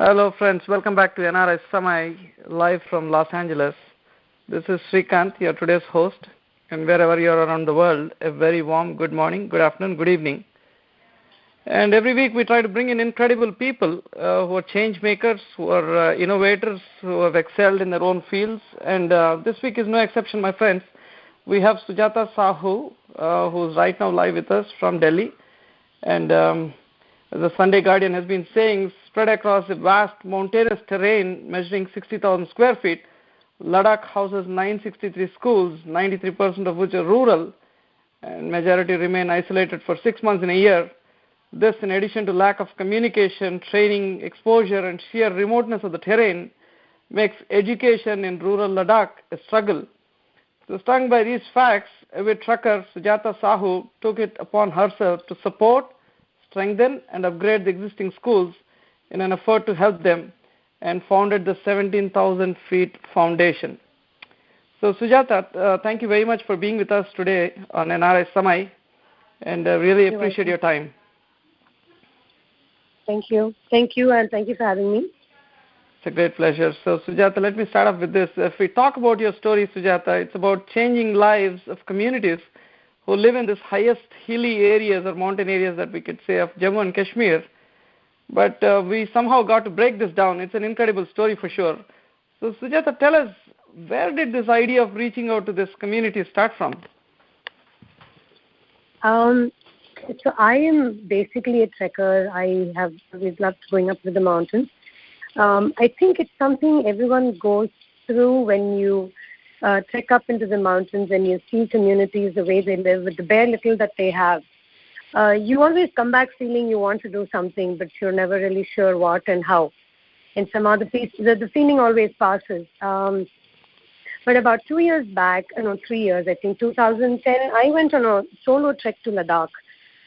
Hello friends, welcome back to NRI Samay, live from Los Angeles. This is Srikanth, your today's host, and wherever you are around the world, a very warm good morning, good afternoon, good evening. And every week we try to bring in incredible people who are change makers, who are innovators, who have excelled in their own fields. And this week is no exception, my friends. We have Sujata Sahu, who's right now live with us from Delhi. And as the Sunday Guardian has been saying, spread across a vast mountainous terrain measuring 60,000 square feet, Ladakh houses 963 schools, 93% of which are rural, and majority remain isolated for 6 months in a year. This, in addition to lack of communication, training, exposure, and sheer remoteness of the terrain, makes education in rural Ladakh a struggle. So, stung by these facts, avid trucker Sujata Sahu took it upon herself to support, strengthen, and upgrade the existing schools in an effort to help them, and founded the 17,000 Feet Foundation. So, Sujata, thank you very much for being with us today on NRI Samay, and really appreciate your time. Thank you, and thank you for having me. It's a great pleasure. So, Sujata, let me start off with this. If we talk about your story, Sujata, it's about changing lives of communities who live in this highest hilly areas or mountain areas that we could say of Jammu and Kashmir. But we somehow got to break this down. It's an incredible story for sure. So, Sujata, tell us, where did this idea of reaching out to this community start from? So I am basically a trekker. I have always loved going up to the mountains. I think it's something everyone goes through when you trek up into the mountains and you see communities, the way they live, with the bare little that they have. You always come back feeling you want to do something, but you're never really sure what and how. And somehow the feeling always passes. But about 2 years back, 3 years, I think 2010, I went on a solo trek to Ladakh.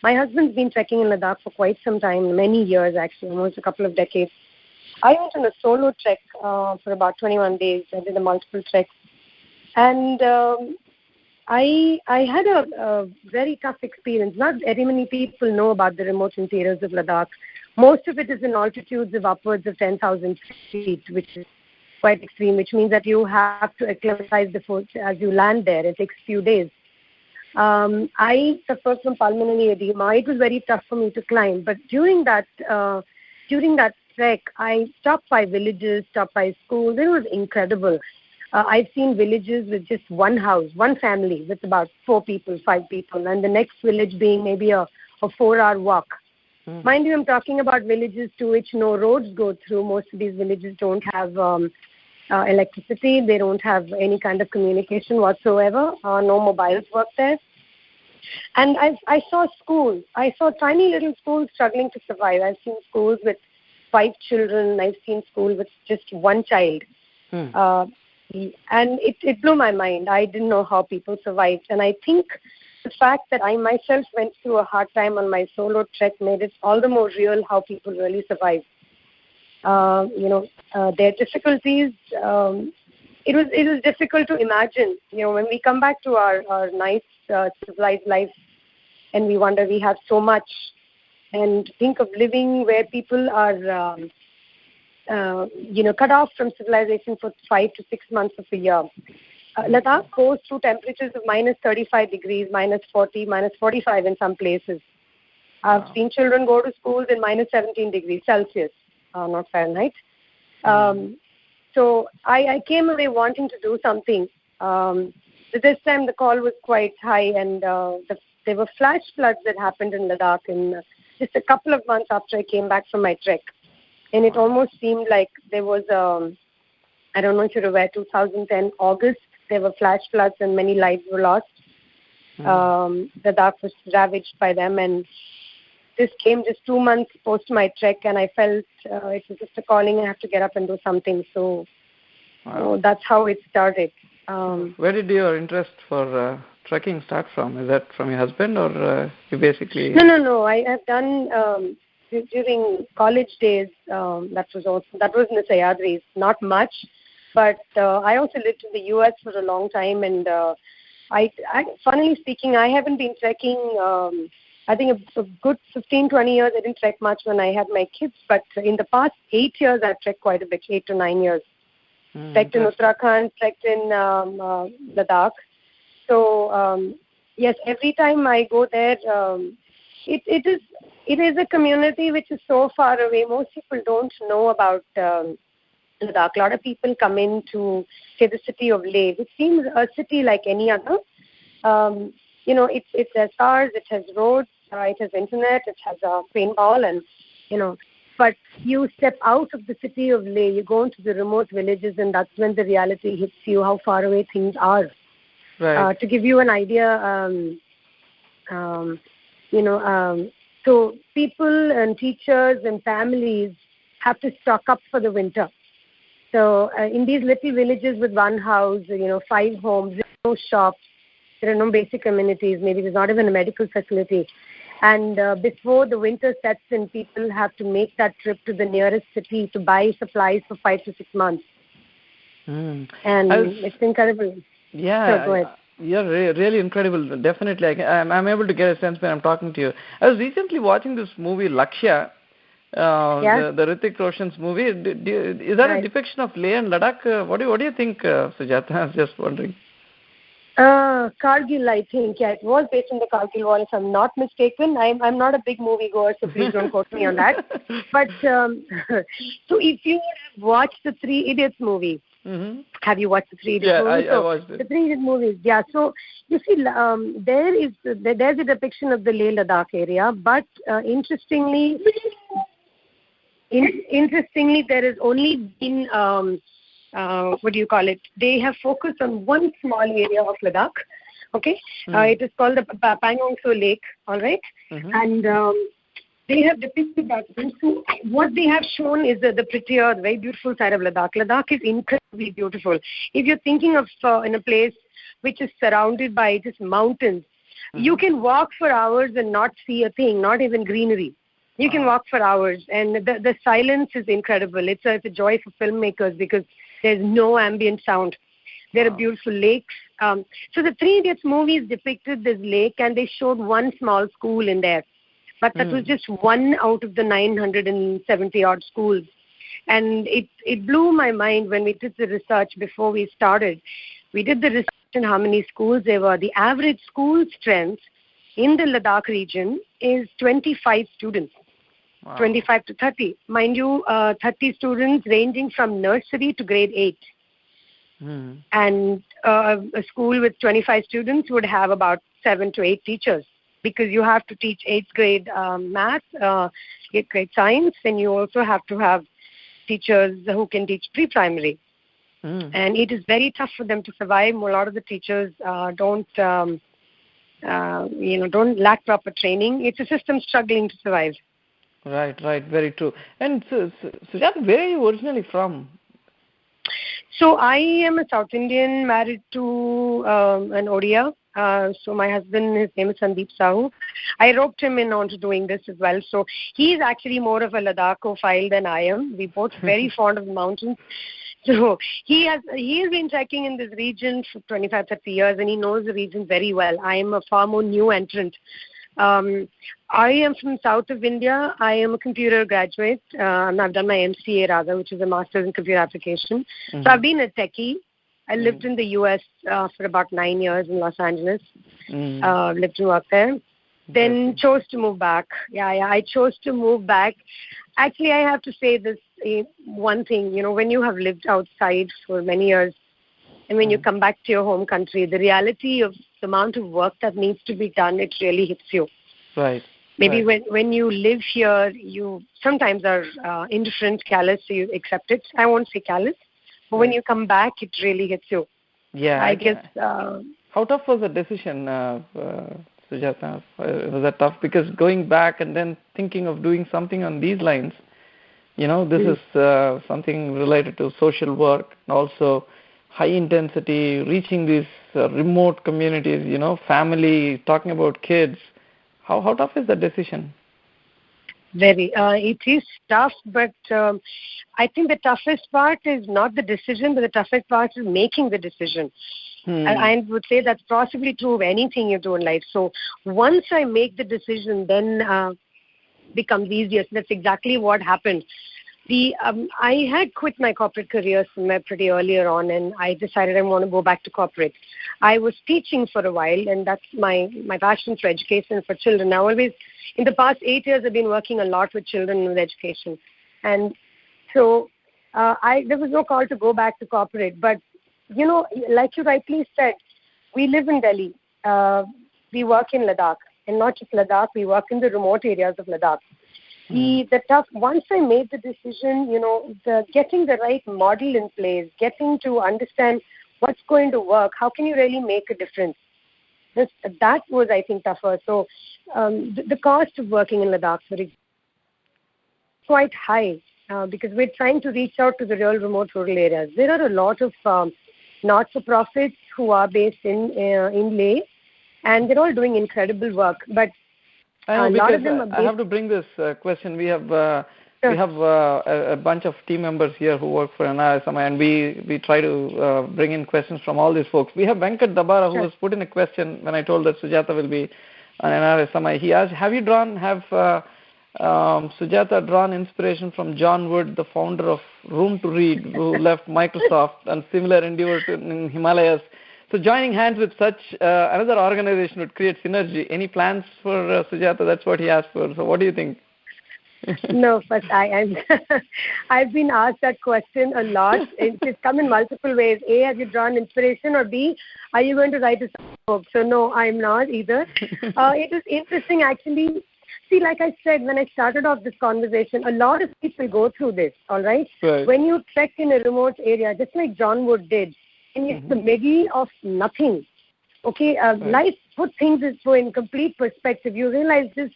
My husband's been trekking in Ladakh for quite some time, many years actually, almost a couple of decades. I went on a solo trek for about 21 days. I did a multiple trek. And I had a very tough experience. Not very many people know about the remote interiors of Ladakh. Most of it is in altitudes of upwards of 10,000 feet, which is quite extreme, which means that you have to acclimatize before as you land there. It takes a few days. I suffered from pulmonary edema. It was very tough for me to climb. But during that trek, I stopped by villages, stopped by schools. It was incredible. I've seen villages with just one house, one family with about 4 people, 5 people, and the next village being maybe a 4-hour walk. Mind you, I'm talking about villages to which no roads go through. Most of these villages don't have electricity. They don't have any kind of communication whatsoever. No mobiles work there. And I saw schools. I saw tiny little schools struggling to survive. I've seen schools with 5 children. I've seen schools with just 1 child. And it blew my mind. I didn't know how people survived. And I think the fact that I myself went through a hard time on my solo trek made it all the more real how people really survive. Their difficulties, it was difficult to imagine. When we come back to our nice civilized life and we wonder we have so much, and think of living where people are cut off from civilization for 5 to 6 months of the year. Ladakh goes through temperatures of minus 35 degrees, minus 40, minus 45 in some places. I've seen children go to schools in minus 17 degrees Celsius, not Fahrenheit. So I came away wanting to do something. This time the call was quite high, and there were flash floods that happened in Ladakh in just a couple of months after I came back from my trek. And it almost seemed like there was, I don't know if you're aware, 2010 August, there were flash floods and many lives were lost. Ladakh was ravaged by them, and this came just 2 months post my trek, and I felt it was just a calling. I have to get up and do something. So that's how it started. Where did your interest for trekking start from? Is that from your husband, or you basically? No. I have done during college days. That was in the Sahyadris. Not much, but I also lived in the U.S. for a long time, and I funnily speaking, I haven't been trekking I think a good 15, 20 years, I didn't trek much when I had my kids, but in the past 8 years, I've trekked quite a bit, 8 to 9 years. Trekked in Uttarakhand, trekked in Ladakh. So, yes, every time I go there, it is a community which is so far away. Most people don't know about Ladakh. A lot of people come in to, say, the city of Leh, which seems a city like any other. It has cars, it has roads, it has internet, it has paintball, and, but you step out of the city of Leh, you go into the remote villages, and that's when the reality hits you, how far away things are. Right. To give you an idea, so people and teachers and families have to stock up for the winter. So in these little villages with one house, 5 homes, there are no shops, there are no basic amenities, maybe there's not even a medical facility. And before the winter sets in, people have to make that trip to the nearest city to buy supplies for 5 to 6 months. And it's incredible. Yeah, so go ahead. You're really incredible. Definitely, I'm able to get a sense when I'm talking to you. I was recently watching this movie, Lakshya, the Hrithik Roshan's movie. Is that a depiction of Leh and Ladakh? What do you think, Sujata? I was just wondering. Kargil, I think. Yeah, it was based on the Kargil War, if I'm not mistaken. I'm not a big movie goer, so please don't quote me on that. But so if you have watched the Three Idiots movie, have you watched the Three Idiots movie? Yeah, I watched it. The Three Idiots movies, yeah. So you see, there's a depiction of the Leh Ladakh area, but interestingly, there has only been they have focused on one small area of Ladakh. Okay, it is called the Pangong Tso Lake. All right, and they have depicted that. So what they have shown is the prettier, very beautiful side of Ladakh. Ladakh is incredibly beautiful. If you're thinking of in a place which is surrounded by just mountains, you can walk for hours and not see a thing, not even greenery. You can walk for hours, and the silence is incredible. It's a joy for filmmakers because there's no ambient sound. There are beautiful lakes. So the Three Idiots movies depicted this lake, and they showed one small school in there. But that was just one out of the 970-odd schools. And it blew my mind when we did the research before we started. We did the research on how many schools there were. The average school strength in the Ladakh region is 25 students. Wow. 25 to 30. Mind you, 30 students ranging from nursery to grade 8. And a school with 25 students would have about 7 to 8 teachers, because you have to teach 8th grade math, 8th grade science, and you also have to have teachers who can teach pre-primary. And it is very tough for them to survive. A lot of the teachers don't lack proper training. It's a system struggling to survive. Right, very true. And Sujata, where are you originally from? So I am a South Indian married to an Odia. So my husband, his name is Sujata Sahu. I roped him in onto doing this as well. So he's actually more of a Ladakhophile than I am. We both very fond of the mountains. So he has been trekking in this region for 25, 30 years, and he knows the region very well. I am a far more new entrant. I am from south of India. I am a computer graduate, and I've done my MCA rather, which is a Master's in Computer Application. So I've been a techie. I lived in the U.S. For about 9 years in Los Angeles. Lived and worked there. Then chose to move back. I chose to move back. Actually, I have to say this one thing. When you have lived outside for many years, and when you come back to your home country, the reality of the amount of work that needs to be done, it really hits you. Right. Maybe when you live here, you sometimes are indifferent, callous, so you accept it. I won't say callous, but when you come back, it really hits you. Yeah. I guess. How tough was the decision, Sujata? Was that tough? Because going back and then thinking of doing something on these lines, this is something related to social work, and also high intensity, reaching these remote communities, family, talking about kids. How tough is the decision? Very. It is tough, but I think the toughest part is not the decision, but the toughest part is making the decision. I would say that's possibly true of anything you do in life. So once I make the decision, then becomes easier. So that's exactly what happened. I had quit my corporate career somewhere pretty earlier on, and I decided I want to go back to corporate. I was teaching for a while, and that's my passion for education for children. I always, in the past 8 years, I've been working a lot with children with education. And so there was no call to go back to corporate. But, like you rightly said, we live in Delhi. We work in Ladakh. And not just Ladakh, we work in the remote areas of Ladakh. Once I made the decision, getting the right model in place, getting to understand what's going to work, how can you really make a difference? That was, I think, tougher. So the cost of working in Ladakh is quite high because we're trying to reach out to the real remote rural areas. There are a lot of not-for-profits who are based in Leh, and they're all doing incredible work. But I have to bring this question. We have a bunch of team members here who work for NRI Samay, and we try to bring in questions from all these folks. We have Venkat Dabara who has put in a question when I told that Sujata will be on NRI Samay. He asked, have Sujata drawn inspiration from John Wood, the founder of Room to Read, who left Microsoft and similar endeavors in Himalayas? So joining hands with such another organization would create synergy. Any plans for Sujata? That's what he asked for. So what do you think? No, but I've been asked that question a lot. It's come in multiple ways. A, have you drawn inspiration? Or B, are you going to write a book? So no, I'm not either. It is interesting actually. See, like I said, when I started off this conversation, a lot of people go through this, all right? When you trek in a remote area, just like John Wood did, and it's the middle of nothing. Okay, life put things in complete perspective. You realize this,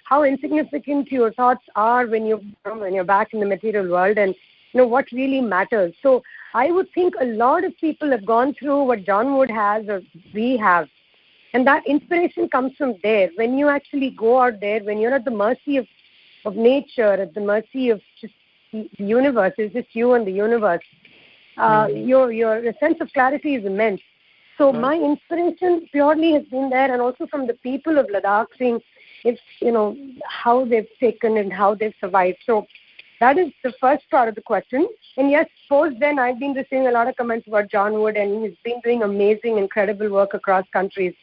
how insignificant your thoughts are when you're back in the material world, and what really matters. So I would think a lot of people have gone through what John Wood has or we have, and that inspiration comes from there. When you actually go out there, when you're at the mercy of nature, at the mercy of just the universe, it's just you and the universe. Your sense of clarity is immense. So my inspiration purely has been there, and also from the people of Ladakh, seeing how they've taken and how they've survived. So that is the first part of the question. And yes, post then I've been receiving a lot of comments about John Wood, and he's been doing amazing, incredible work across countries.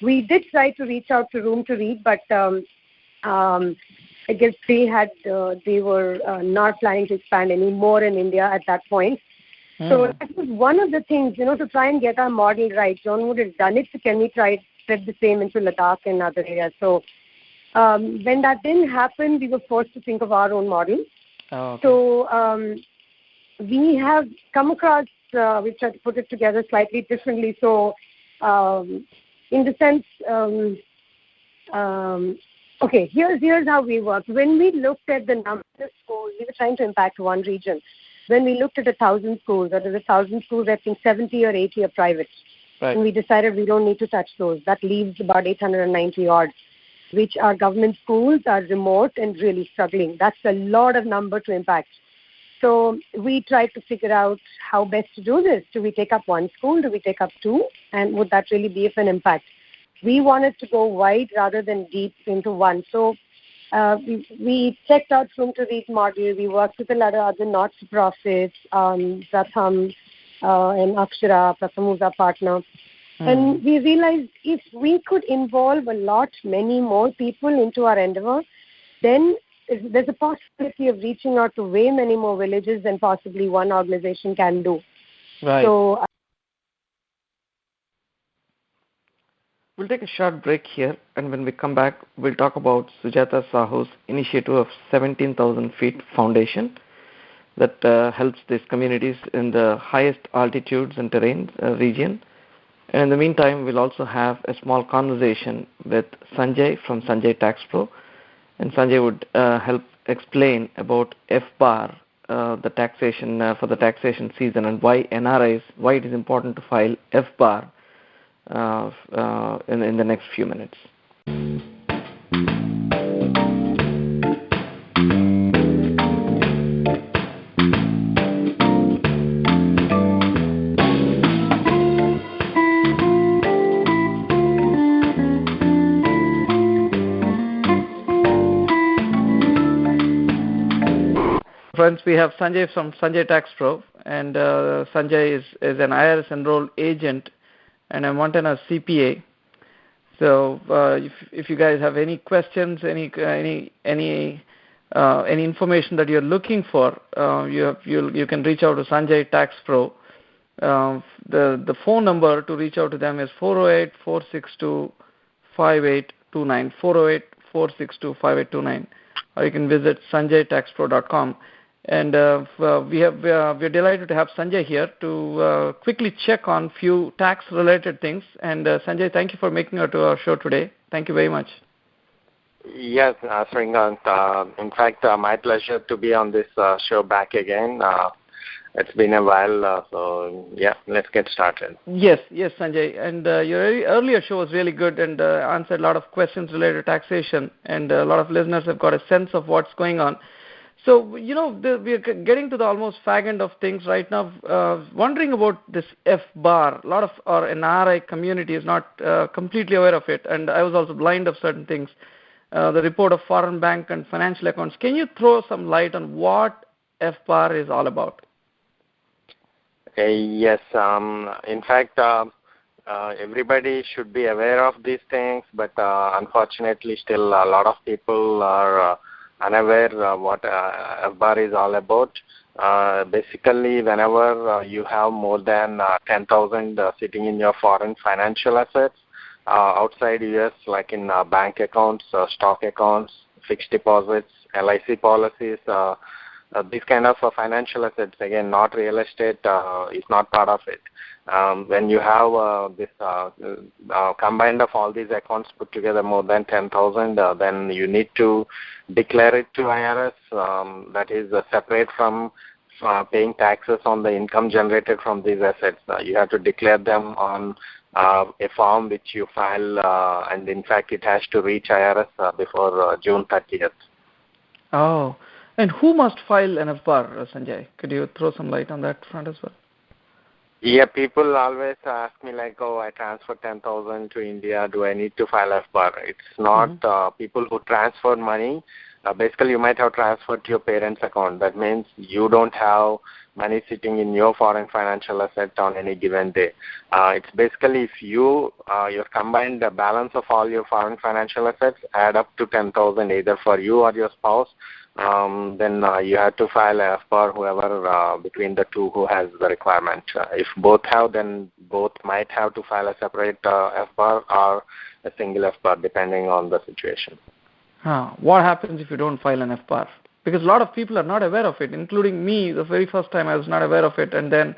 We did try to reach out to Room to Read, but I guess they were not planning to expand any more in India at that point. So that was one of the things, to try and get our model right. John Wood has done it, so can we try to spread the same into Ladakh and other areas? So when that didn't happen, we were forced to think of our own model. So we have come across, we've tried to put it together slightly differently. So in the sense, here's how we work. When we looked at the number of schools, we were trying to impact one region. When we looked at 1,000 schools, out of the 1,000 schools, I think 70 or 80 are private. And we decided we don't need to touch those. That leaves about 890 odd, which are government schools, are remote and really struggling. That's a lot of number to impact. So we tried to figure out how best to do this. Do we take up one school? Do we take up two? And would that really be of an impact? We wanted to go wide rather than deep into one. So we checked out Room to Read model. We worked with a lot of other not-for-profits, Pratham and Akshara. Pratham was our partner. And we realized if we could involve many more people into our endeavor, then there's a possibility of reaching out to way many more villages than possibly one organization can do. So we'll take a short break here, and when we come back, we'll talk about Sujata Sahu's initiative of 17,000 Feet Foundation that helps these communities in the highest altitudes and terrain region. And in the meantime, we'll also have a small conversation with Sanjay from Sanjay Tax Pro, and Sanjay would help explain about FBAR, the taxation for the taxation season, and why it is important to file FBAR in the next few minutes. friends, we have Sanjay from Sanjay Tax Pro, and Sanjay is an IRS enrolled agent and a mountainous CPA. So if you guys have any questions, any information that you're looking for, you can reach out to Sanjay Tax Pro. The phone number to reach out to them is 408-462-5829, 408-462-5829, or you can visit sanjaytaxpro.com. And we're delighted to have Sanjay here to quickly check on few tax-related things. And Sanjay, thank you for making it to our show today. Thank you very much. Yes, Sringant. In fact, my pleasure to be on this show back again. It's been a while, so yeah, let's get started. Yes, Sanjay. And your earlier show was really good and answered a lot of questions related to taxation, and a lot of listeners have got a sense of what's going on. So, we're getting to the almost fag end of things right now. Wondering about this F-bar. A lot of our NRI community is not completely aware of it, and I was also blind of certain things. The report of foreign bank and financial accounts. Can you throw some light on what F-bar is all about? Yes. In fact, everybody should be aware of these things, but unfortunately, still a lot of people are unaware what F-bar is all about. Basically, whenever you have more than 10,000 sitting in your foreign financial assets outside US, like in bank accounts, stock accounts, fixed deposits, LIC policies, these kind of financial assets, again, not real estate, is not part of it. When you have this combined of all these accounts put together more than 10,000, then you need to declare it to IRS. That is separate from paying taxes on the income generated from these assets. You have to declare them on a form which you file, and in fact, it has to reach IRS before June 30th. Oh. And who must file an F-bar, Sanjay? Could you throw some light on that front as well? Yeah, people always ask me like, I transferred 10,000 to India. Do I need to file F-bar? It's not people who transfer money. Basically, you might have transferred to your parents' account. That means you don't have money sitting in your foreign financial asset on any given day. It's basically if your combined balance of all your foreign financial assets add up to 10,000 either for you or your spouse, then you have to file a F-bar, whoever between the two who has the requirement. If both have, then both might have to file a separate F-bar or a single F-bar depending on the situation. What happens if you don't file an F-bar? Because a lot of people are not aware of it, including me. The very first time I was not aware of it, and then,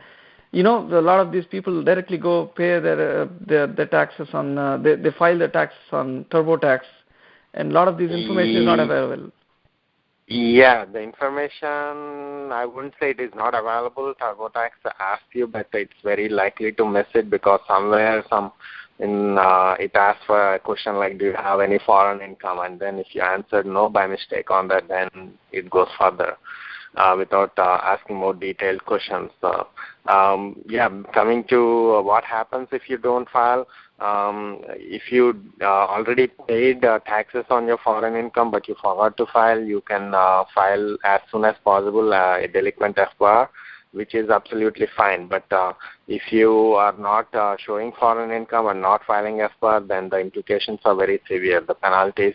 a lot of these people directly go pay their taxes on. They file their taxes on TurboTax, and a lot of this information is not available. Yeah, the information, I wouldn't say it is not available. TurboTax asks you, but it's very likely to miss it because somewhere it asks for a question like, do you have any foreign income? And then if you answered no by mistake on that, then it goes further without asking more detailed questions. Coming to what happens if you don't file. If you already paid taxes on your foreign income but you forgot to file, you can file as soon as possible a delinquent F-bar, which is absolutely fine. But if you are not showing foreign income and not filing F-bar, then the implications are very severe. The penalties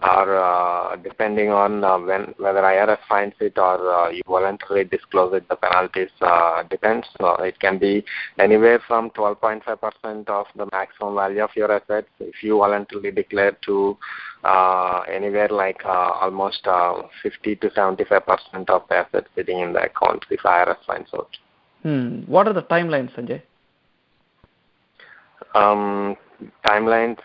are depending on whether IRS finds it or you voluntarily disclose it. The penalties depends. It can be anywhere from 12.5% of the maximum value of your assets if you voluntarily declare to anywhere like almost 50 to 75% of the assets sitting in the account if IRS finds out. What are the timelines, Sanjay? Timelines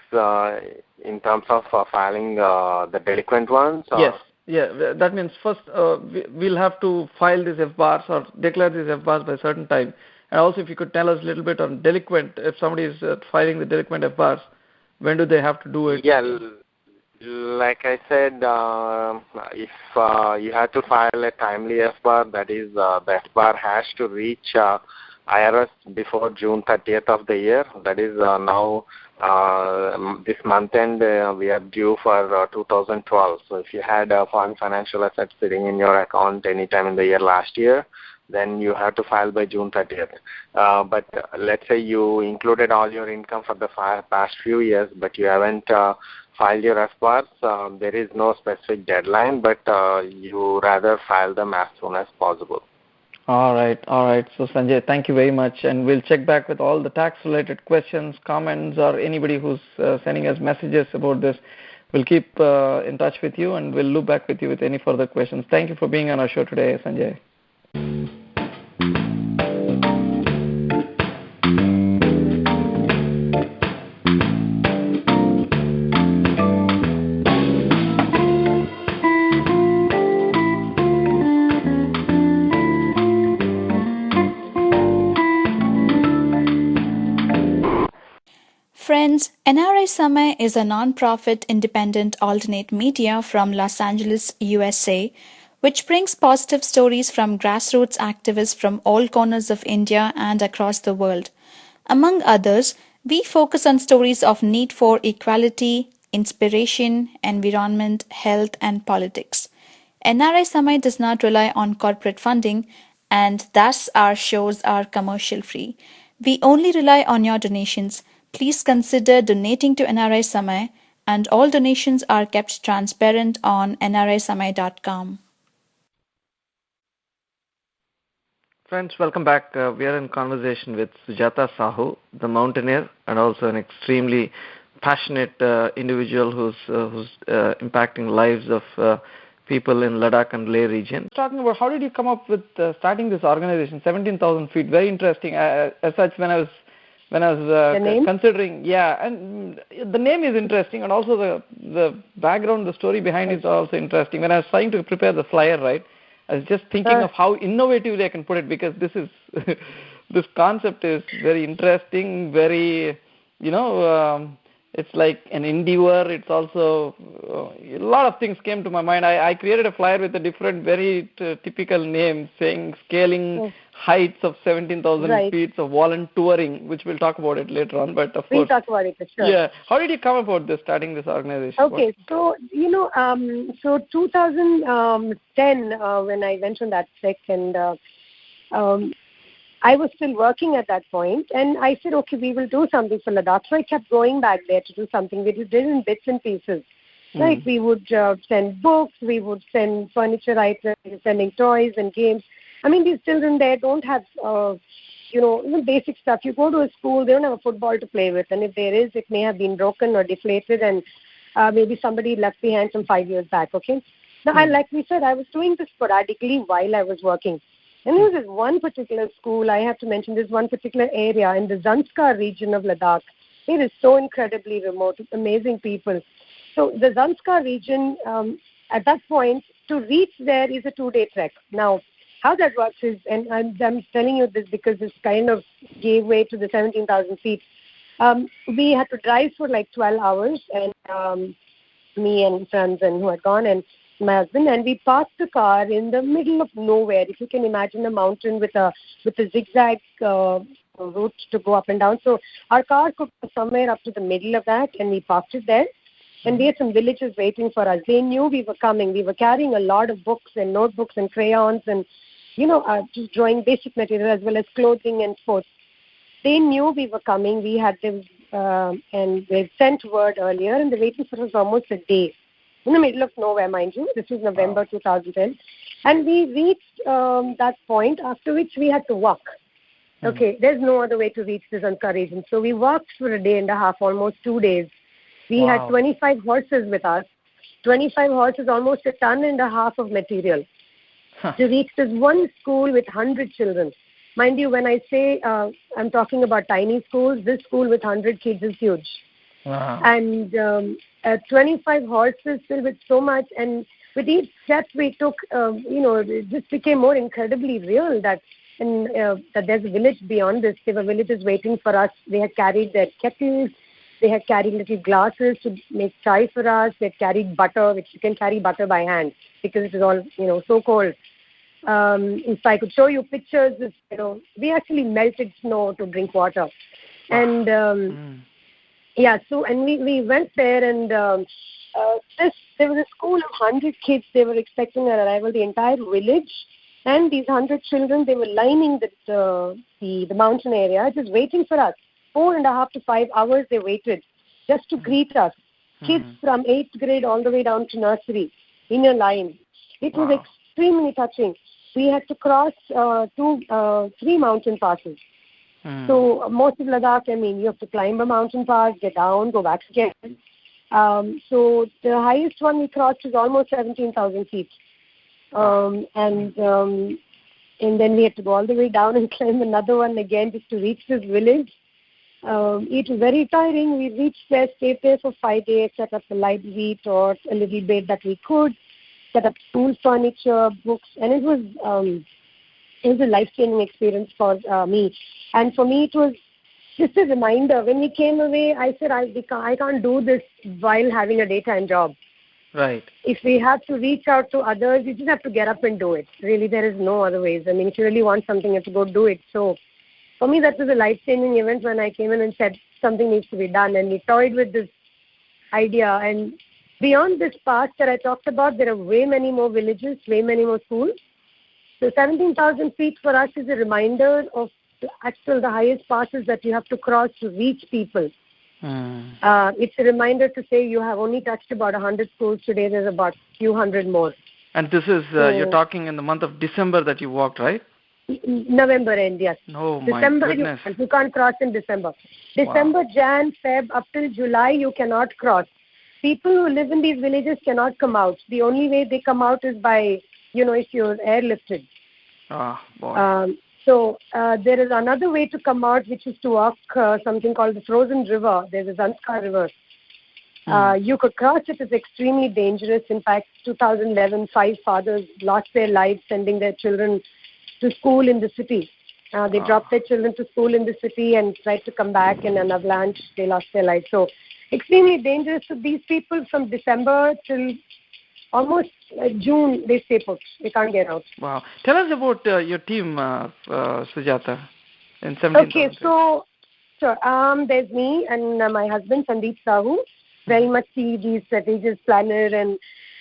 in terms of filing the delinquent ones? Yes. Yeah, that means first we'll have to file these F-bars or declare these F-bars by a certain time. And also if you could tell us a little bit on delinquent, if somebody is filing the delinquent F-bars, when do they have to do it? Yeah, like I said, if you have to file a timely F-bar, that is the F-bar has to reach IRS before June 30th of the year. That is now this month end we are due for 2012. So if you had foreign financial assets sitting in your account anytime in the year last year, then you have to file by June 30th. But let's say you included all your income for the past few years, but you haven't filed your FBARs. There is no specific deadline, but you rather file them as soon as possible. All right. So Sanjay, thank you very much, and we'll check back with all the tax-related questions, comments, or anybody who's sending us messages about this. We'll keep in touch with you, and we'll loop back with you with any further questions. Thank you for being on our show today, Sanjay. Friends, NRI Samay is a non-profit independent alternate media from Los Angeles, USA, which brings positive stories from grassroots activists from all corners of India and across the world. Among others, we focus on stories of need for equality, inspiration, environment, health, and politics. NRI Samay does not rely on corporate funding, and thus our shows are commercial free. We only rely on your donations. Please consider donating to NRI Samay, and all donations are kept transparent on nrisamay.com. Friends, welcome back. We are in conversation with Sujata Sahu, the mountaineer, and also an extremely passionate individual who's impacting lives of people in Ladakh and Leh region. Talking about how did you come up with starting this organization, 17,000 feet? Very interesting. As such, when I was considering, and the name is interesting, and also the background, the story behind it is also interesting. When I was trying to prepare the flyer, right, I was just thinking of how innovatively I can put it, because this is this concept is very interesting, very, it's like an endeavor. It's also a lot of things came to my mind. I created a flyer with a different, very typical name, saying scaling heights of 17,000 feet of Volun touring, which we'll talk about it later on. But of course, we'll talk about it for sure. Yeah. How did you come about this, starting this organization? Okay, so 2010 when I went on that trek, and I was still working at that point, and I said, okay, we will do something for Ladakh. So I kept going back there to do something. We did in bits and pieces. Right? We would send books, we would send furniture items, sending toys and games. I mean, these children there don't have, basic stuff. You go to a school, they don't have a football to play with, and if there is, it may have been broken or deflated, and maybe somebody left behind some 5 years back. Okay. Now, like we said, I was doing this sporadically while I was working. And there was this one particular school, I have to mention this one particular area in the Zanskar region of Ladakh. It is so incredibly remote, amazing people. So the Zanskar region, at that point, to reach there is a 2-day trek. Now, how that works is, and I'm telling you this because this kind of gave way to the 17,000 feet. We had to drive for like 12 hours, and me and friends and who had gone, and my husband, and we parked the car in the middle of nowhere. If you can imagine a mountain with a zigzag route to go up and down. So our car could go somewhere up to the middle of that, and we parked it there. And we had some villagers waiting for us. They knew we were coming. We were carrying a lot of books and notebooks and crayons and, just drawing basic material as well as clothing and sports. They knew we were coming. We had them, and they sent word earlier, and they waited for us almost a day. In the middle of nowhere, mind you. This was November 2010. And we reached that point, after which we had to walk. Okay, there's no other way to reach the Zanskar region. So we walked for a day and a half, almost 2 days. We had 25 horses with us. 25 horses, almost 1.5 tons of material to reach this one school with 100 children. Mind you, when I say I'm talking about tiny schools, this school with 100 kids is huge. Wow. And 25 horses filled with so much, and with each step we took, it just became more incredibly real that there's a village beyond this. There were villages waiting for us. They had carried their kettles. They had carried little glasses to make chai for us. They had carried butter, which you can carry butter by hand because it is all, so cold. If I could show you pictures, we actually melted snow to drink water. Wow. And and we went there, and there was a school of 100 kids. They were expecting our arrival, the entire village, and these 100 children, they were lining the mountain area, just waiting for us. 4.5 to 5 hours they waited just to greet us. Kids from 8th grade all the way down to nursery in a line. It was extremely touching. We had to cross 3 mountain passes. So most of Ladakh, you have to climb a mountain pass, get down, go back again. So the highest one we crossed was almost 17,000 feet. And then we had to go all the way down and climb another one again just to reach this village. It was very tiring. We reached there, stayed there for 5 days, set up the library, taught a little bit that we could, set up school furniture, books, and it was a life-changing experience for me. And for me, it was just a reminder. When we came away, I said, I can't do this while having a daytime job. Right. If we have to reach out to others, you just have to get up and do it. Really, there is no other ways. If you really want something, you have to go do it. So for me, that was a life-changing event when I came in and said something needs to be done. And we toyed with this idea. And beyond this pass that I talked about, there are way many more villages, way many more schools. So 17,000 feet for us is a reminder of the highest passes that you have to cross to reach people. It's a reminder to say you have only touched about 100 schools today. There's about a few hundred more. And this is, you're talking in the month of December that you walked, right? November end, yes. Oh, December, my goodness. you can't cross in December. December, Jan, Feb, up till July, you cannot cross. People who live in these villages cannot come out. The only way they come out is by, if you're airlifted. Boy. So there is another way to come out, which is to walk something called the frozen river. There's a Zanskar river. You could cross it. It's extremely dangerous. In fact, 2011, 5 fathers lost their lives sending their children to school in the city. They dropped their children to school in the city and tried to come back in an avalanche. They lost their lives. So extremely dangerous. So these people from December till almost June, they stay put. They can't get out. Wow. Tell us about your team, Sujata, in 17,000. Okay, so sure. There's me and my husband, Sujata Sahu. Very much the strategist, planner,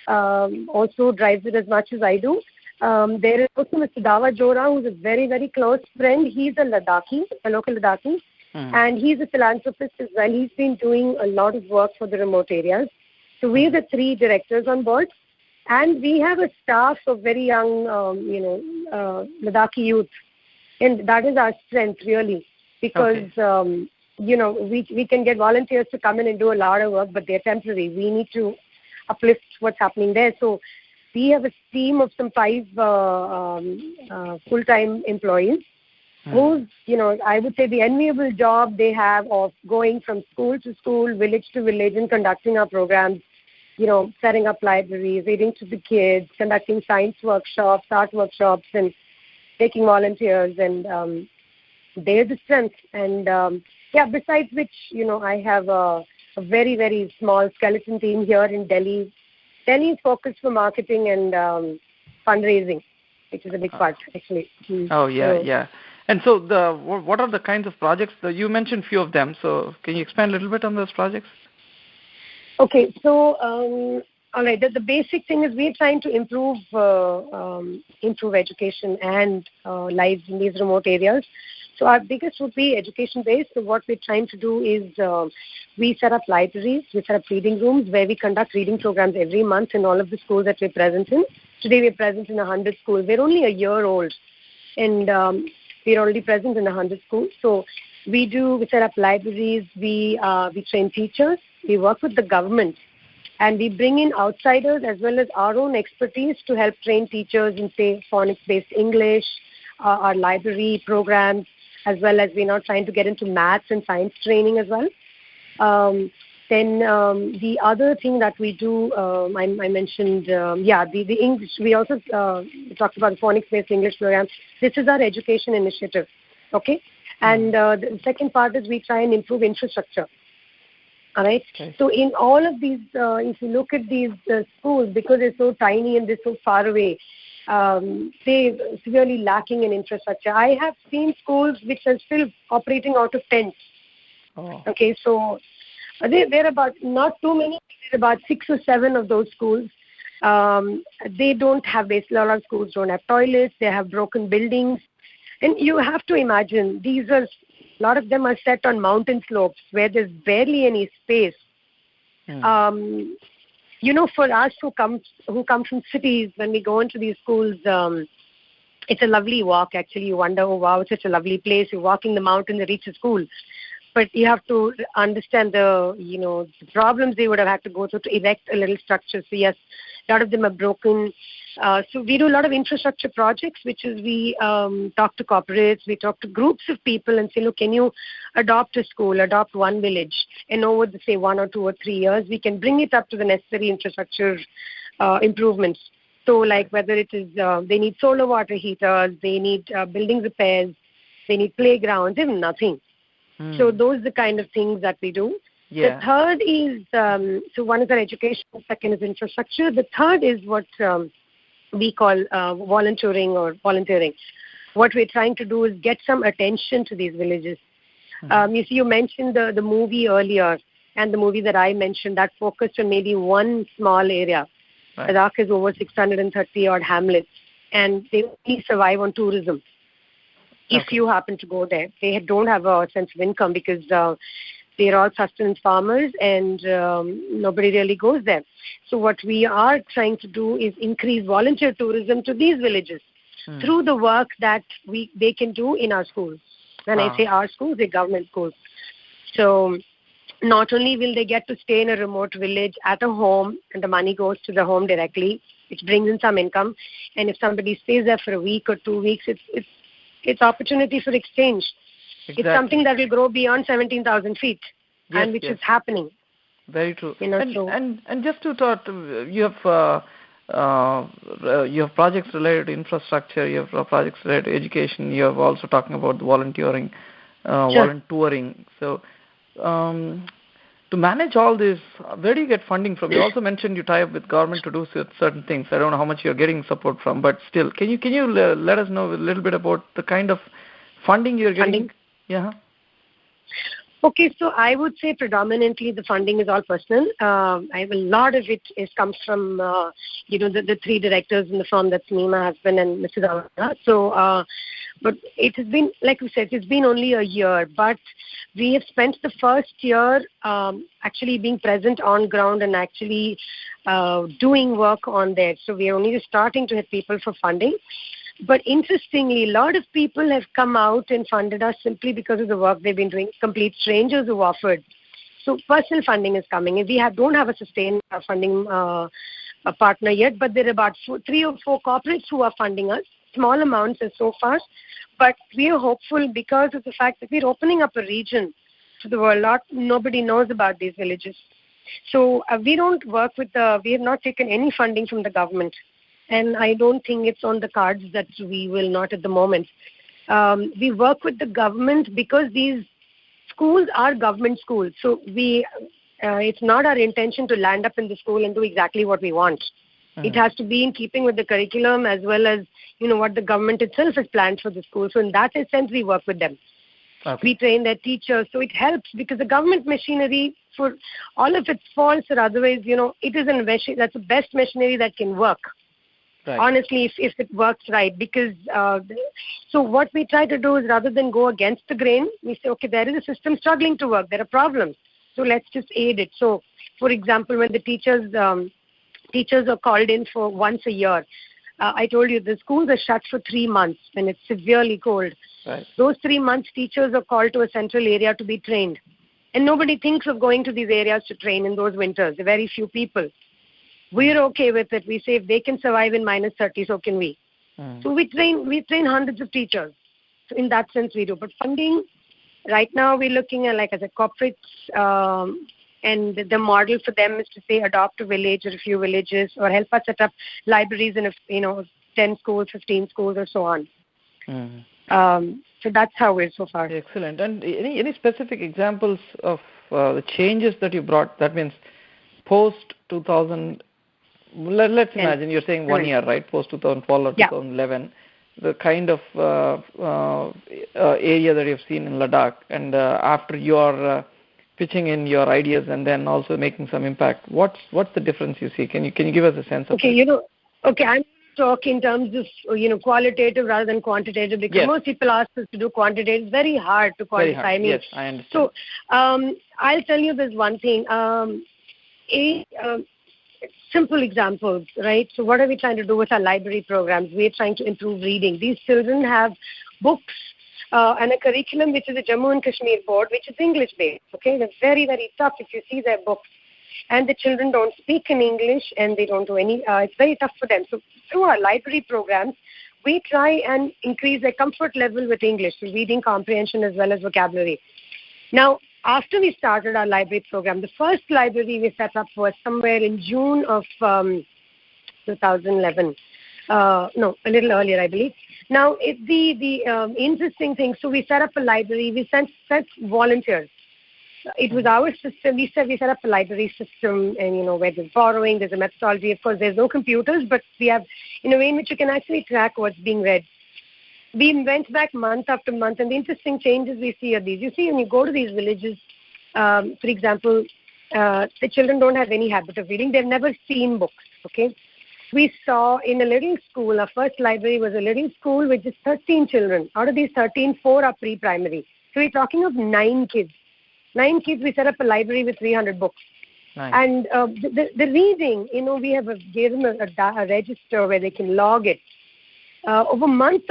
and also drives it as much as I do. There is also Mr. Dawa Jora, who's a very, very close friend. He's a Ladakhi, a local Ladakhi, and he's a philanthropist as well. He's been doing a lot of work for the remote areas. So we're the 3 directors on board, and we have a staff of very young, Ladakhi youth, and that is our strength really, because we can get volunteers to come in and do a lot of work, but they're temporary. We need to uplift what's happening there. So we have a team of some 5 full-time employees whose, I would say the enviable job they have of going from school to school, village to village, and conducting our programs, setting up libraries, reading to the kids, conducting science workshops, art workshops, and taking volunteers, and they're the strength. And besides which, I have a very, very small skeleton team here in Delhi. Delhi is focused for marketing and fundraising, which is a big part, actually. Oh, yeah. And so what are the kinds of projects? You mentioned few of them, so can you expand a little bit on those projects? Okay, so, all right, the basic thing is we're trying to improve education and lives in these remote areas. So our biggest would be education-based. So what we're trying to do is we set up libraries, we set up reading rooms where we conduct reading programs every month in all of the schools that we're present in. Today we're present in 100 schools. We're only a year old, and we're already present in 100 schools. So we set up libraries, we train teachers, we work with the government, and we bring in outsiders as well as our own expertise to help train teachers in, say, phonics-based English, our library programs, as well as we're now trying to get into maths and science training as well. Then the other thing that we do, I mentioned, the English. We also talked about the phonics-based English program. This is our education initiative, okay? And the second part is we try and improve infrastructure. All right. Okay. So in all of these, if you look at these schools, because they're so tiny and they're so far away, they severely lacking in infrastructure. I have seen schools which are still operating out of tents. Oh. Okay, so they're about, not too many, about 6 or 7 of those schools. They don't have, basically a lot of schools don't have toilets, they have broken buildings. And you have to imagine, a lot of them are set on mountain slopes where there's barely any space. For us who come from cities, when we go into these schools, it's a lovely walk, actually. You wonder, oh, wow, it's such a lovely place. You're walking the mountain to reach a school. But you have to understand the problems they would have had to go through to erect a little structure. So, yes, a lot of them are broken. So we do a lot of infrastructure projects, which is we talk to corporates, we talk to groups of people and say, look, can you adopt a school, adopt one village, and over the, say, 1 or 2 or 3 years, we can bring it up to the necessary infrastructure improvements. So, like whether it is they need solar water heaters, they need building repairs, they need playgrounds, they have nothing. So those are the kind of things that we do. Yeah. The third is, so one is our education, second is infrastructure. The third is what we call volunteering or volunteering. What we're trying to do is get some attention to these villages. You see, you mentioned the movie earlier, and the movie that I mentioned, that focused on maybe one small area. Right. Ladakh is over 630-odd hamlets, and they only survive on tourism. If you happen to go there, they don't have a sense of income because they're all sustenance farmers and nobody really goes there. So what we are trying to do is increase volunteer tourism to these villages through the work that they can do in our schools. When I say our schools, they're government schools. So not only will they get to stay in a remote village at a home and the money goes to the home directly, which brings in some income, and if somebody stays there for a week or 2 weeks, it's opportunity for exchange. Exactly. It's something that will grow beyond 17,000 feet, and which is happening. Very true. So and just to talk, you have projects related to infrastructure, you have projects related to education, you have also talking about volunteering. So to manage all this, where do you get funding from? You also mentioned you tie up with government to do certain things. I don't know how much you're getting support from, but still, can you let us know a little bit about the kind of funding you're getting? Yeah. Okay, so I would say predominantly the funding is all personal. I have a lot of it comes from the 3 directors in the firm. That's me, my husband, and Mrs. Avana. So, but it has been, like we said, it's been only a year, but we have spent the first year actually being present on ground and actually doing work on there. So we are only just starting to hit people for funding. But interestingly, a lot of people have come out and funded us simply because of the work they've been doing, complete strangers who offered. So personal funding is coming. And we don't have a sustained funding partner yet, but there are about 3 or 4 corporates who are funding us, small amounts so far. But we are hopeful because of the fact that we're opening up a region to the world. Nobody knows about these villages. So we don't work with we have not taken any funding from the government. And I don't think it's on the cards that we will not at the moment. We work with the government because these schools are government schools. So it's not our intention to land up in the school and do exactly what we want. It has to be in keeping with the curriculum as well as, what the government itself has planned for the school. So in that sense, we work with them. Okay. We train their teachers. So it helps because the government machinery, for all of its faults or otherwise, it is that's the best machinery that can work. Right. Honestly, if it works right, because so what we try to do is rather than go against the grain, we say, okay, there is a system struggling to work, there are problems, so let's just aid it. So, for example, when the teachers are called in for once a year, I told you the schools are shut for 3 months when it's severely cold. Right. Those 3 months, teachers are called to a central area to be trained, and nobody thinks of going to these areas to train in those winters. Very few people. We're okay with it. We say if they can survive in minus 30, so can we. So we train hundreds of teachers. So in that sense, we do. But funding, right now we're looking at, like I said, corporates, and the model for them is to say adopt a village or a few villages or help us set up libraries in 10 schools, 15 schools, or so on. So that's how we're so far. Excellent. And any specific examples of the changes that you brought? That means post 2000. let's imagine you're saying 1 year, right? Post 2012 or 2011. The kind of area that you've seen in Ladakh, and after your pitching in your ideas and then also making some impact, what's the difference you see? Can you give us a sense of that? I'm talking in terms of qualitative rather than quantitative, because most people ask us to do quantitative. It's very hard to quantify. Yes, I understand. So I'll tell you this one thing. Simple examples, right? So what are we trying to do with our library programs? We're trying to improve reading. These children have books and a curriculum which is a Jammu and Kashmir board, which is English-based. Okay, they're very, very tough if you see their books. And the children don't speak in English and they don't do any, it's very tough for them. So through our library programs, we try and increase their comfort level with English, so reading comprehension as well as vocabulary. Now, after we started our library program, the first library we set up was somewhere in June of 2011. No, a little earlier, I believe. Now, the interesting thing, so we set up a library, we sent volunteers. It was our system. We set up a library system, and where there's borrowing, there's a methodology. Of course, there's no computers, but we have in a way in which you can actually track what's being read. We went back month after month, and the interesting changes we see are these. You see, when you go to these villages, for example, the children don't have any habit of reading. They've never seen books, okay? We saw in a little school, our first library was a little school with just 13 children. Out of these 13, 4 are pre-primary. So we're talking of 9 kids. 9 kids, we set up a library with 300 books. Nice. And the reading, we have gave them a register where they can log it. Over month,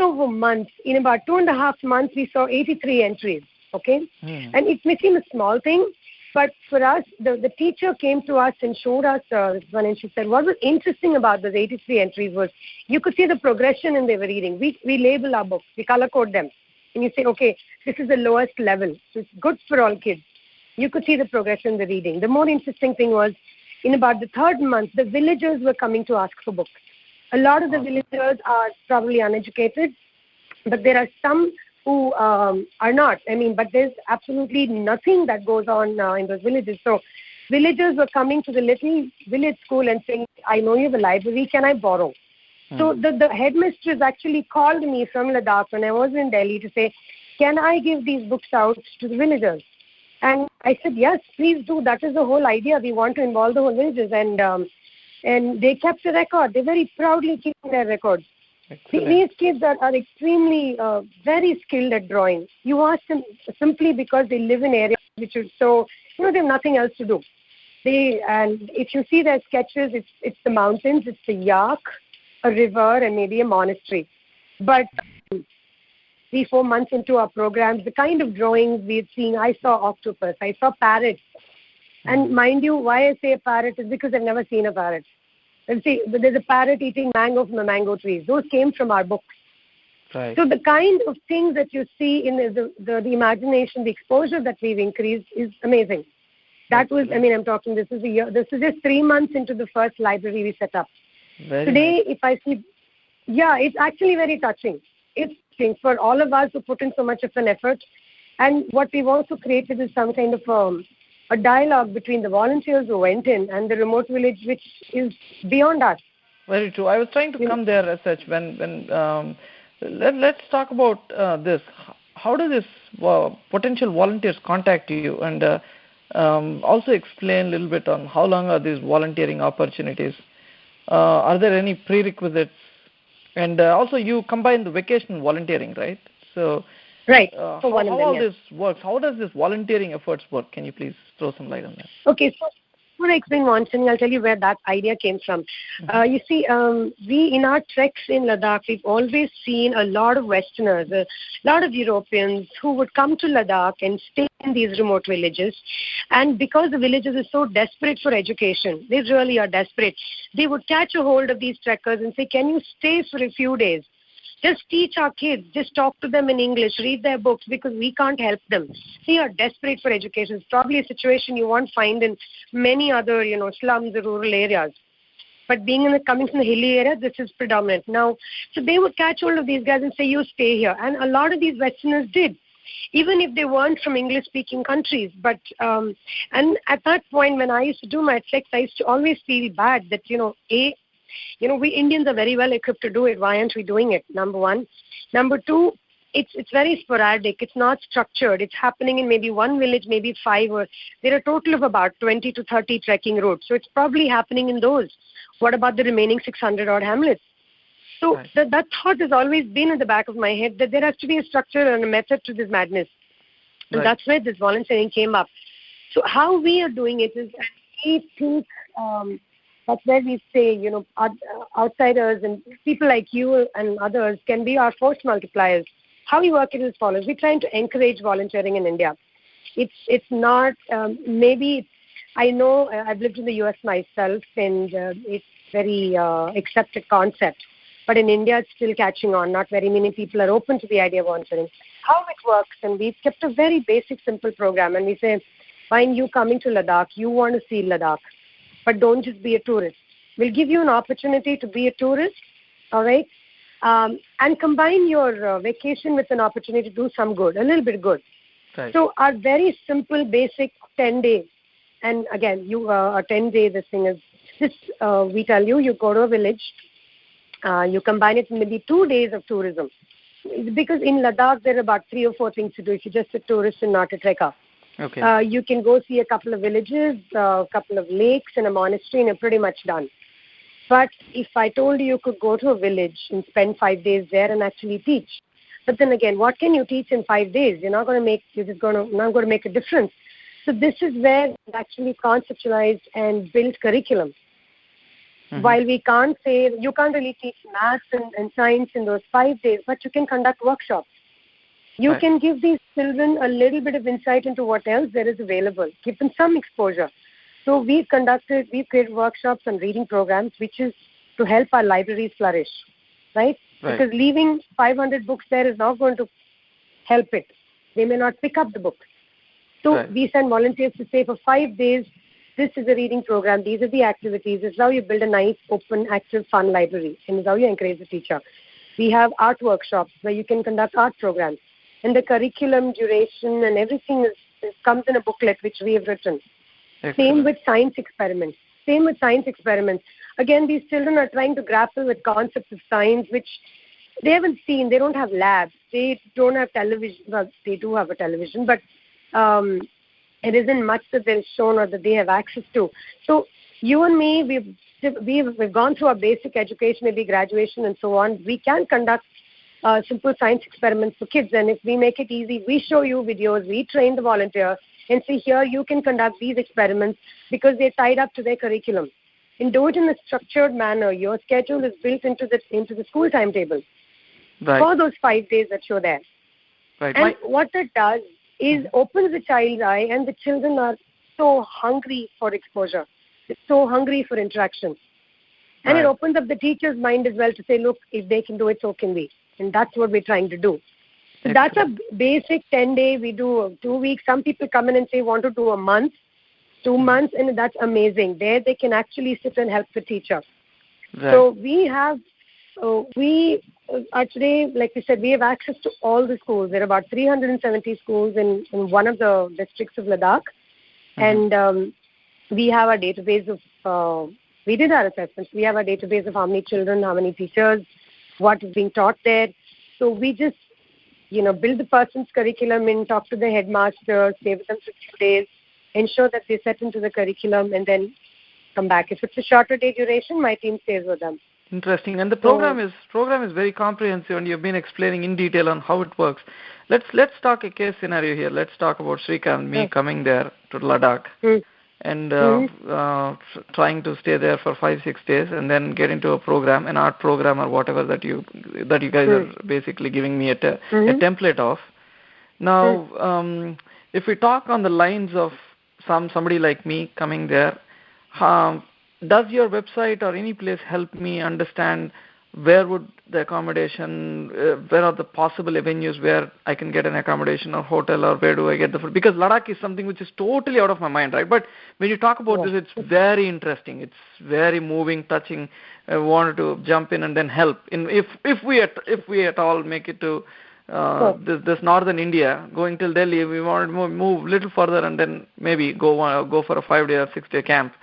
in about 2.5 months, we saw 83 entries, okay? And it may seem a small thing, but for us, the teacher came to us and showed us this one, and she said, what was interesting about those 83 entries was you could see the progression in they were reading. We label our books, we color code them, and you say, okay, this is the lowest level, so it's good for all kids. You could see the progression in the reading. The more interesting thing was, in about the 3rd month, the villagers were coming to ask for books. A lot of the villagers are probably uneducated, but there are some who are not. But there's absolutely nothing that goes on in those villages. So villagers were coming to the little village school and saying, I know you have a library, can I borrow? So the headmistress actually called me from Ladakh when I was in Delhi to say, can I give these books out to the villagers? And I said, yes, please do. That is the whole idea. We want to involve the whole villages. And they kept the record. They very proudly keep their records. These kids are extremely, very skilled at drawing. You ask them simply because they live in areas which are so, they have nothing else to do. And if you see their sketches, it's the mountains, it's the yak, a river, and maybe a monastery. But 3-4 months into our programs, the kind of drawings we've seen, I saw octopus, I saw parrots. And mind you, why I say a parrot is because I've never seen a parrot. And see, there's a parrot eating mango from the mango trees. Those came from our books. Right. So the kind of things that you see in the imagination, the exposure that we've increased is amazing. That was, I'm talking, this is just 3 months into the first library we set up. Today, if I see, it's actually very touching. It's for all of us who put in so much of an effort. And what we've also created is some kind of a dialogue between the volunteers who went in and the remote village, which is beyond us. Very true. I was trying to come there as such. Let's talk about this. How do these potential volunteers contact you? And also explain a little bit on how long are these volunteering opportunities? Are there any prerequisites? And also you combine the vacation volunteering, right? So right. How all this works? How does this volunteering efforts work? Can you please throw some light on that? Okay, so when I explain monsoon, I'll tell you where that idea came from. You see, we in our treks in Ladakh, we've always seen a lot of Westerners, a lot of Europeans who would come to Ladakh and stay in these remote villages. And because the villages are so desperate for education, they really are desperate, they would catch a hold of these trekkers and say, can you stay for a few days? Just teach our kids, just talk to them in English, read their books, because we can't help them. They are desperate for education. It's probably a situation you won't find in many other, slums or rural areas. But coming from the hilly area, this is predominant. Now, so they would catch hold of these guys and say, you stay here. And a lot of these Westerners did. even if they weren't from English-speaking countries. But and at that point, when I used to do my treks, I used to always feel bad that, we Indians are very well equipped to do it. Why aren't we doing it? Number one. Number two, it's very sporadic. It's not structured. It's happening in maybe one village, maybe 5, or there are a total of about 20 to 30 trekking routes. So it's probably happening in those. What about the remaining 600 odd hamlets? So right. that thought has always been in the back of my head, that there has to be a structure and a method to this madness. And that's where this volunteering came up. So how we are doing it is, we think, that's where we say, outsiders and people like you and others can be our force multipliers. How we work it is as follows. We're trying to encourage volunteering in India. It's not, I know I've lived in the US myself, and it's very accepted concept. But in India, it's still catching on. Not very many people are open to the idea of volunteering. How it works, and we've kept a very basic, simple program. And we say, fine, you coming to Ladakh, you want to see Ladakh, but don't just be a tourist. We'll give you an opportunity to be a tourist, all right? And combine your vacation with an opportunity to do some good, a little bit good. Right. So our very simple, basic 10 days, and again, a 10-day, this thing is, we tell you, you go to a village, you combine it with maybe 2 days of tourism. Because in Ladakh, there are about 3 or 4 things to do if you're just a tourist and not a trekker. Okay. You can go see a couple of villages, a couple of lakes, and a monastery, and you're pretty much done. But if I told you could go to a village and spend 5 days there and actually teach, but then again, what can you teach in 5 days? You're not going to make a difference. So this is where we actually conceptualized and built curriculum. Mm-hmm. While we can't say, you can't really teach maths and science in those 5 days, but you can conduct workshops. You can give these children a little bit of insight into what else there is available. Give them some exposure. So we've created workshops and reading programs, which is to help our libraries flourish, right? Because leaving 500 books there is not going to help it. They may not pick up the book. So we send volunteers to say for 5 days, this is a reading program, these are the activities, this is how you build a nice, open, active, fun library, and this is how you encourage the teacher. We have art workshops where you can conduct art programs, and the curriculum, duration, and everything comes in a booklet which we have written. Excellent. Same with science experiments. Again, these children are trying to grapple with concepts of science which they haven't seen. They don't have labs. They don't have television. Well, they do have a television, but it isn't much that they're shown or that they have access to. So you and me, we've gone through our basic education, maybe graduation and so on. We can conduct simple science experiments for kids, and if we make it easy, we show you videos, we train the volunteer, and say, here you can conduct these experiments because they're tied up to their curriculum. And do it in a structured manner. Your schedule is built into the school timetable for those 5 days that you're there. Right. And what that does is opens the child's eye, and the children are so hungry for exposure. They're so hungry for interaction. And it opens up the teacher's mind as well to say, look, if they can do it, so can we. And that's what we're trying to do. So that's a basic 10-day. We do 2 weeks. Some people come in and say, want to do a month, 2 months, and that's amazing. There they can actually sit and help the teacher. Right. So we have, we are today, like we said, we have access to all the schools. There are about 370 schools in one of the districts of Ladakh. Mm-hmm. And we have a database of, we did our assessments. We have a database of how many children, how many teachers, what is being taught there. So we just, build the person's curriculum and talk to the headmaster, stay with them for 2 days, ensure that they set into the curriculum, and then come back. If it's a shorter day duration, my team stays with them. Interesting. And the program is very comprehensive, and you've been explaining in detail on how it works. Let's talk a case scenario here. Let's talk about Shrikant, me coming there to Ladakh. And trying to stay there for 5-6 days, and then get into a program, an art program or whatever that you guys are basically giving me a template of. Now, if we talk on the lines of somebody like me coming there, does your website or any place help me understand where would the accommodation, where are the possible avenues where I can get an accommodation or hotel, or where do I get the food? Because Ladakh is something which is totally out of my mind, right? But when you talk about this, it's very interesting. It's very moving, touching. I wanted to jump in and then help. If we at all make it to this northern India, going till Delhi. We wanted to move a little further and then maybe go for a 5-day or 6-day camp.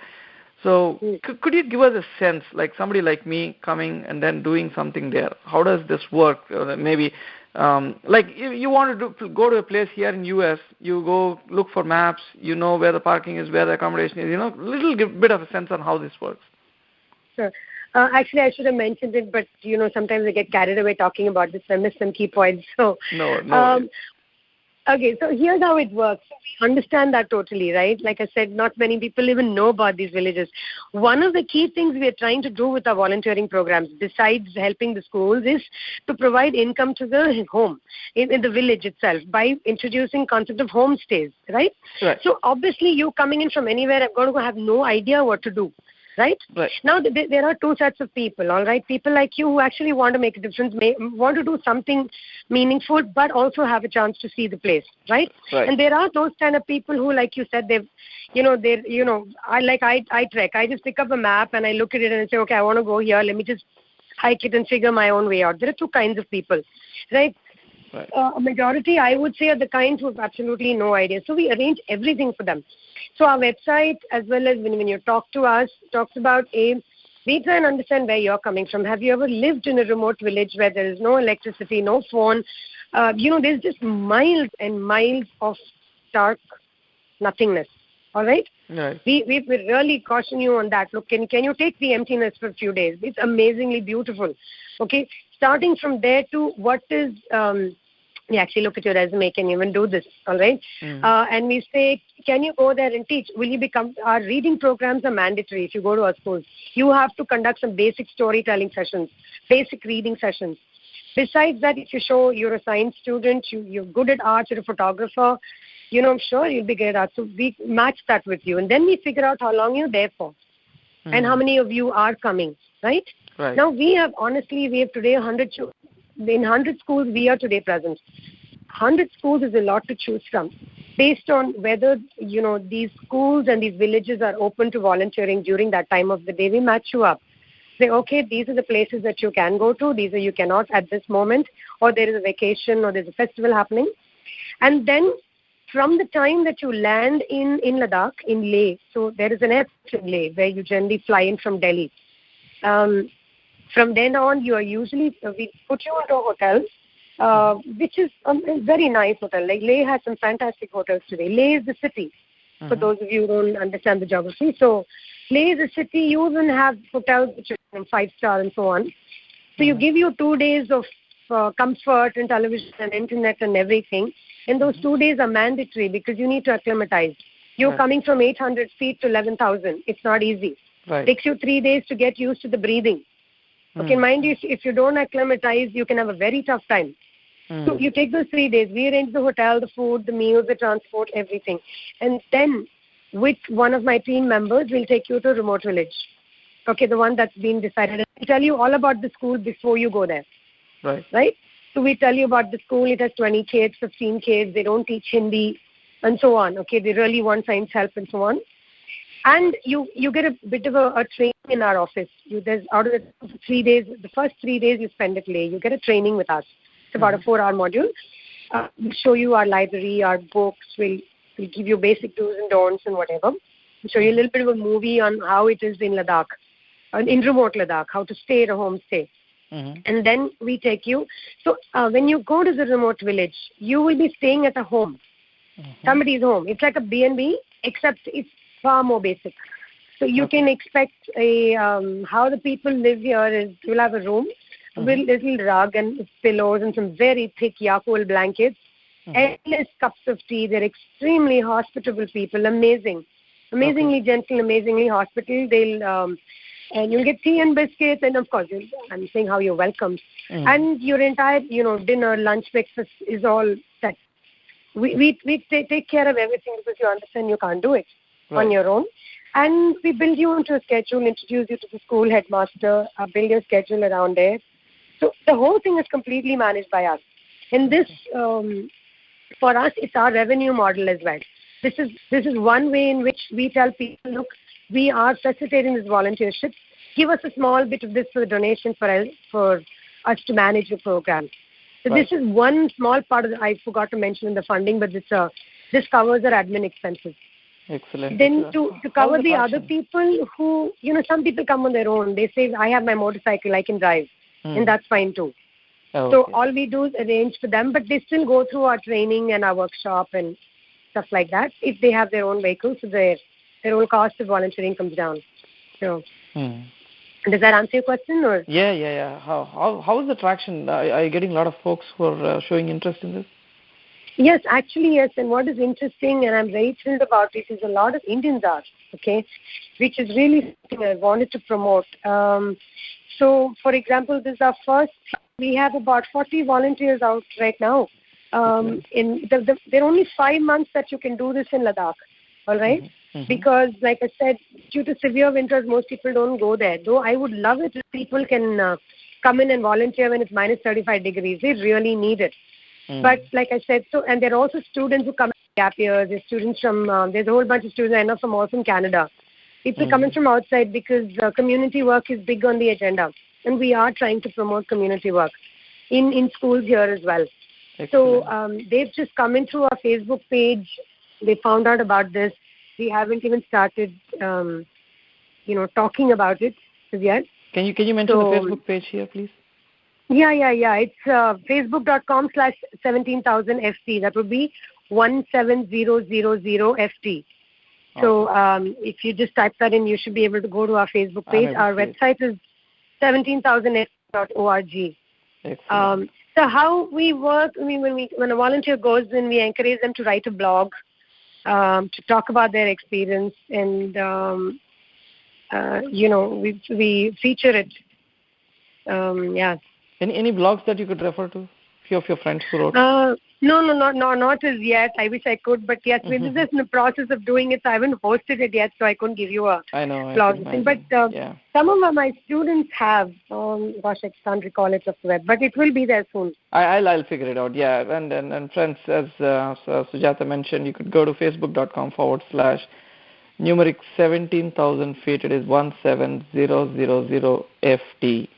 So could you give us a sense, like somebody like me coming and then doing something there? How does this work? Maybe like you want to go to a place here in U.S., you go look for maps, you know where the parking is, where the accommodation is, little bit of a sense on how this works. Sure. Actually, I should have mentioned it, but, sometimes I get carried away talking about this. I missed some key points. So, No. Okay, so here's how it works. We understand that totally, right? Like I said, not many people even know about these villages. One of the key things we are trying to do with our volunteering programs, besides helping the schools, is to provide income to the home, in the village itself, by introducing concept of homestays, right? So obviously, you coming in from anywhere, I'm going to have no idea what to do. Right? Now, there are two sets of people, all right? People like you who actually want to make a difference, want to do something meaningful, but also have a chance to see the place, right? And there are those kind of people who, like you said, I trek. I just pick up a map and I look at it and I say, okay, I want to go here. Let me just hike it and figure my own way out. There are two kinds of people, right? A majority, I would say, are the kinds who have absolutely no idea. So we arrange everything for them. So our website, as well as when you talk to us, talks about we try and understand where you're coming from. Have you ever lived in a remote village where there is no electricity, no phone? There's just miles and miles of stark nothingness. All right? We really caution you on that. Look, can you take the emptiness for a few days? It's amazingly beautiful. Okay? Starting from there to what is... we actually look at your resume, can you even do this, all right? And we say, can you go there and teach? Will you become, our reading programs are mandatory if you go to our schools. You have to conduct some basic storytelling sessions, basic reading sessions. Besides that, if you show you're a science student, you're good at art, you're a photographer, I'm sure you'll be good at art. So we match that with you. And then we figure out how long you're there for and how many of you are coming, right? Now, we have today 100 children. In 100 schools, we are today present. 100 schools is a lot to choose from, based on whether, these schools and these villages are open to volunteering during that time of the day. We match you up. Say, okay, these are the places that you can go to. These are you cannot at this moment, or there is a vacation, or there's a festival happening. And then from the time that you land in Ladakh, in Leh, so there is an airport in Leh where you generally fly in from Delhi. From then on, you are usually, we put you into a hotel, which is a very nice hotel. Like Leh has some fantastic hotels today. Leh is the city, for those of you who don't understand the geography. So Leh is a city. You even have hotels which are 5-star and so on. So you give you 2 days of comfort and television and internet and everything. And those 2 days are mandatory because you need to acclimatize. You're coming from 800 feet to 11,000. It's not easy. It takes you 3 days to get used to the breathing. Okay, mind you, if you don't acclimatize, you can have a very tough time. So you take those 3 days. We arrange the hotel, the food, the meals, the transport, everything. And then with one of my team members, we'll take you to a remote village. Okay, the one that's been decided. We'll tell you all about the school before you go there. Right? So we tell you about the school. It has 20 kids, 15 kids. They don't teach Hindi and so on. Okay, they really want science help and so on. And you get a bit of a training in our office. Out of the 3 days, the first 3 days you spend at Leh, you get a training with us. It's about a 4-hour module. We'll show you our library, our books. We'll give you basic do's and don'ts and whatever. We'll show you a little bit of a movie on how it is in Ladakh, in remote Ladakh, how to stay at a homestay. And then we take you. So when you go to the remote village, you will be staying at a home, somebody's home. It's like a B&B, except it's far more basic. So you can expect how the people live here is you'll have a room with little rug and pillows and some very thick Yakul blankets, endless cups of tea. They're extremely hospitable people, amazingly gentle, amazingly hospitable. They'll and you'll get tea and biscuits, and of course, I'm saying how you're welcomed. And your entire, dinner, lunch, breakfast is all set. We take care of everything because you understand you can't do it on your own. And we build you into a schedule, introduce you to the school headmaster, build your schedule around there. So the whole thing is completely managed by us. And this, for us, it's our revenue model as well. This is one way in which we tell people, look, we are facilitating this volunteership. Give us a small bit of this for the donation for us to manage the program. So this is one small part of I forgot to mention in the funding, but this covers our admin expenses. Excellent. Then to cover the other people who, some people come on their own. They say, I have my motorcycle, I can drive. And that's fine too. Okay. So all we do is arrange for them, but they still go through our training and our workshop and stuff like that. If they have their own vehicle, so their whole cost of volunteering comes down. So does that answer your question? Or? Yeah. How is the traction? Are you getting a lot of folks who are showing interest in this? Yes, actually, yes. And what is interesting, and I'm very thrilled about it, is a lot of Indians are, which is really something I wanted to promote. So, for example, this is our first. We have about 40 volunteers out right now. There are only 5 months that you can do this in Ladakh, all right? Because, like I said, due to severe winters, most people don't go there. Though I would love it if people can come in and volunteer when it's minus 35 degrees. They really need it. But like I said, and there are also students who come in gap years. There's students from, there's a whole bunch of students I know from also from Canada. People coming from outside because community work is big on the agenda. And we are trying to promote community work in schools here as well. Excellent. So they've just come in through our Facebook page. They found out about this. We haven't even started, talking about it as yet. Can you mention the Facebook page here, please? Yeah. It's facebook.com/17,000FT. That would be 17000FT. So if you just type that in, you should be able to go to our Facebook page. Our website is 17,000FT.org. So how we work, when a volunteer goes in, we encourage them to write a blog, to talk about their experience, and we feature it. Any blogs that you could refer to? Few of your friends who wrote? No, not as yet. I wish I could, but yes, we're just in the process of doing it. So I haven't hosted it yet, so I couldn't give you a blog thing. But some of my students have. Gosh, I can't recall it off the web, but it will be there soon. I'll figure it out. Yeah, and friends, as Sujata mentioned, you could go to facebook.com/numeric 17,000 feet. It is 17000FT.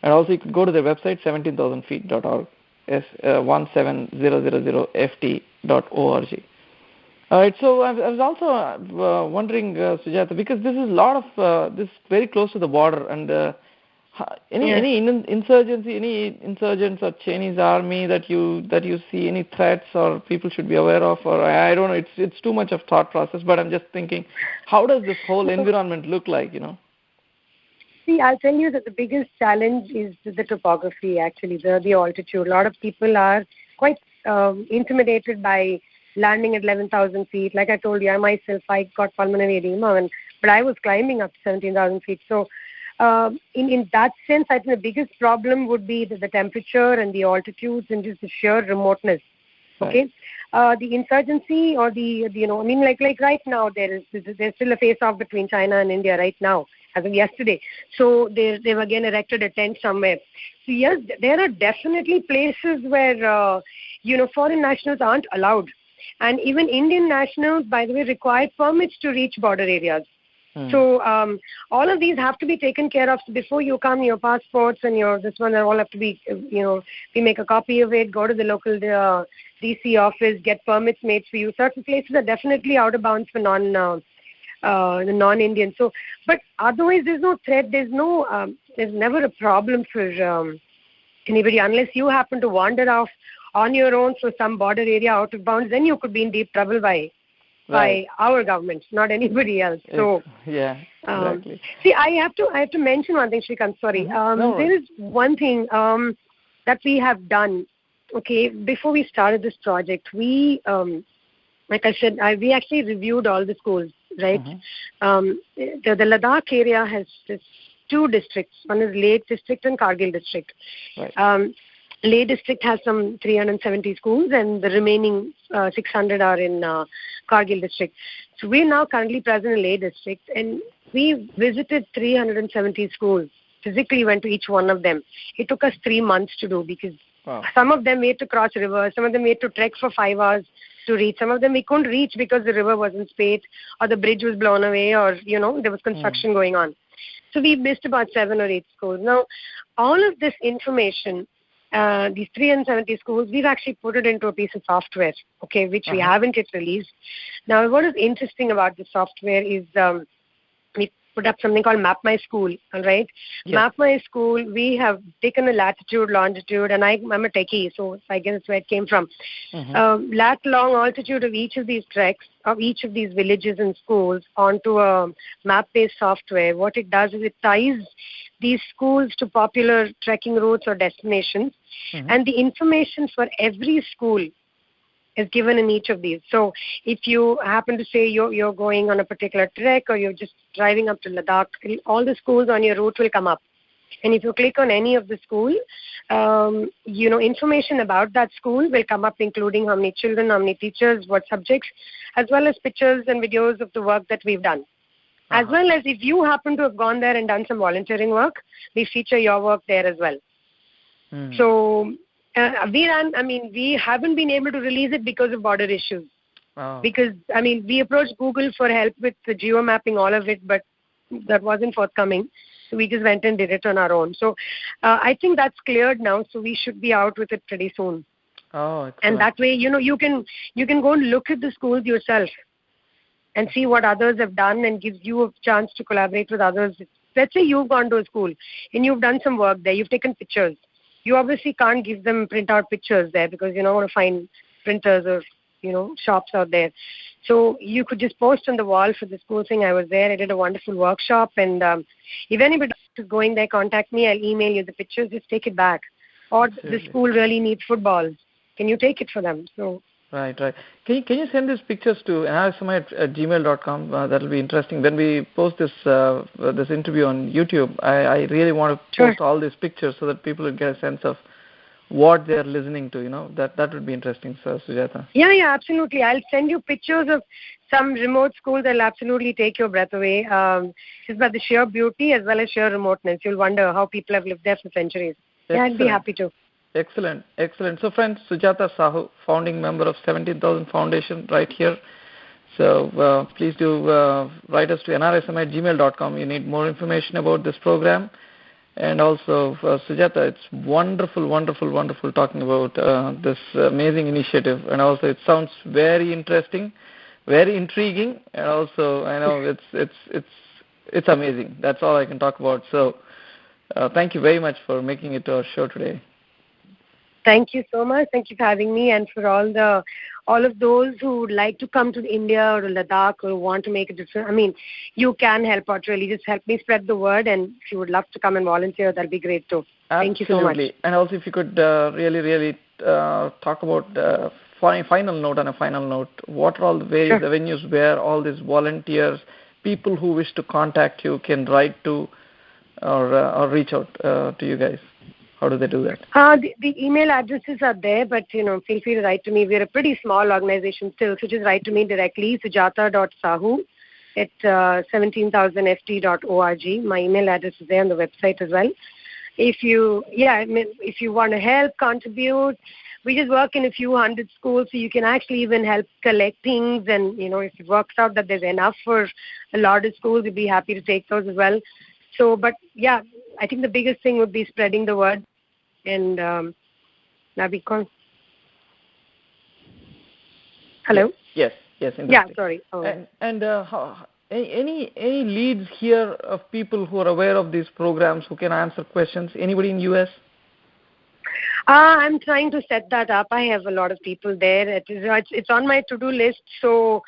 And also you could go to their website, 17,000feet.org, 17000FT.org. All right, so I was also wondering, Sujata, because this is a lot of, this is very close to the border, and any insurgents or Chinese army that you see, any threats or people should be aware of, or I don't know, it's too much of thought process, but I'm just thinking, how does this whole environment look like, See, I'll tell you that the biggest challenge is the topography, actually, the altitude. A lot of people are quite intimidated by landing at 11,000 feet. Like I told you, I got pulmonary edema, but I was climbing up to 17,000 feet. So in that sense, I think the biggest problem would be the temperature and the altitudes and just the sheer remoteness. Okay? The insurgency or like right now, there's still a face-off between China and India right now, as of yesterday. So they've again erected a tent somewhere. So yes, there are definitely places where, foreign nationals aren't allowed. And even Indian nationals, by the way, require permits to reach border areas. So all of these have to be taken care of. So before you come, your passports and they all have to be, we make a copy of it, go to the local DC office, get permits made for you. Certain places are definitely out of bounds for the non-Indian. So, but otherwise, there's no threat. There's never a problem for anybody unless you happen to wander off on your own through some border area out of bounds. Then you could be in deep trouble by our government, not anybody else. So exactly. See, I have to mention one thing, Shrikant. Sorry. There is one thing that we have done. Okay, before we started this project, we, like I said, we actually reviewed all the schools. Right, the Ladakh area has two districts. One is Leh district and Kargil district. Right. Leh district has some 370 schools, and the remaining 600 are in Kargil district. So we're now currently present in Leh district, and we visited 370 schools. Physically went to each one of them. It took us 3 months to do because some of them we had to cross rivers, some of them we had to trek for 5 hours to reach. Some of them we couldn't reach because the river wasn't spayed or the bridge was blown away or, there was construction going on. So we missed about 7 or 8 schools. Now, all of this information these 370 schools, we've actually put it into a piece of software, okay, which we haven't yet released. Now, what is interesting about the software is we put up something called Map My School, all right? Yes. Map My School, we have taken a latitude, longitude, and I'm a techie, so I guess that's where it came from. Lat, long, altitude of each of these treks, of each of these villages and schools onto a map-based software. What it does is it ties these schools to popular trekking routes or destinations, and the information for every school is given in each of these. So if you happen to say you're going on a particular trek or you're just driving up to Ladakh, all the schools on your route will come up. And if you click on any of the school, information about that school will come up, including how many children, how many teachers, what subjects, as well as pictures and videos of the work that we've done. As well as if you happen to have gone there and done some volunteering work, we feature your work there as well. So we haven't been able to release it because of border issues. Because, we approached Google for help with the geo-mapping, all of it, but that wasn't forthcoming. So we just went and did it on our own. So I think that's cleared now, so we should be out with it pretty soon. Oh, excellent. And that way, you can go and look at the schools yourself and see what others have done, and gives you a chance to collaborate with others. Let's say you've gone to a school and you've done some work there, you've taken pictures. You obviously can't give them print-out pictures there because you're not going to find printers or, shops out there. So you could just post on the wall for the school saying, I was there, I did a wonderful workshop, and if anybody is going there, contact me, I'll email you the pictures, just take it back. Or the school really needs football. Can you take it for them? So. Right. Can you send these pictures to nrisamay@gmail.com? That'll be interesting. When we post this interview on YouTube, I really want to post all these pictures so that people will get a sense of what they're listening to. That would be interesting, Sujata. Yeah, absolutely. I'll send you pictures of some remote schools that'll absolutely take your breath away. Just by the sheer beauty as well as sheer remoteness. You'll wonder how people have lived there for centuries. Excellent. Yeah, I'd be happy to. Excellent. So, friends, Sujata Sahu, founding member of 17,000 Foundation, right here. So, please do write us to nrisamay@gmail.com. You need more information about this program. And also, Sujata, it's wonderful talking about this amazing initiative. And also, it sounds very interesting, very intriguing, and also, I know it's amazing. That's all I can talk about. So, thank you very much for making it to our show today. Thank you so much. Thank you for having me, and for all of those who would like to come to India or Ladakh or want to make a difference. You can help out, really. Just help me spread the word, and if you would love to come and volunteer, that'll be great too. Absolutely. Thank you so much. And also, if you could really talk about on a final note, what are all the various avenues where all these volunteers, people who wish to contact you, can write to or reach out to you guys? How do they do that? The email addresses are there, but feel free to write to me. We're a pretty small organization still, so just write to me directly, sujata.sahu at 17,000ft.org. My email address is there on the website as well. If you want to help, contribute, we just work in a few hundred schools, so you can actually even help collect things. And if it works out that there's enough for a lot of schools, we'd be happy to take those as well. So, but yeah, I think the biggest thing would be spreading the word. And Nabikon. Hello? Yes. Interesting. Yeah, sorry. And any leads here of people who are aware of these programs who can answer questions? Anybody in US? I'm trying to set that up. I have a lot of people there. It's on my to-do list. So,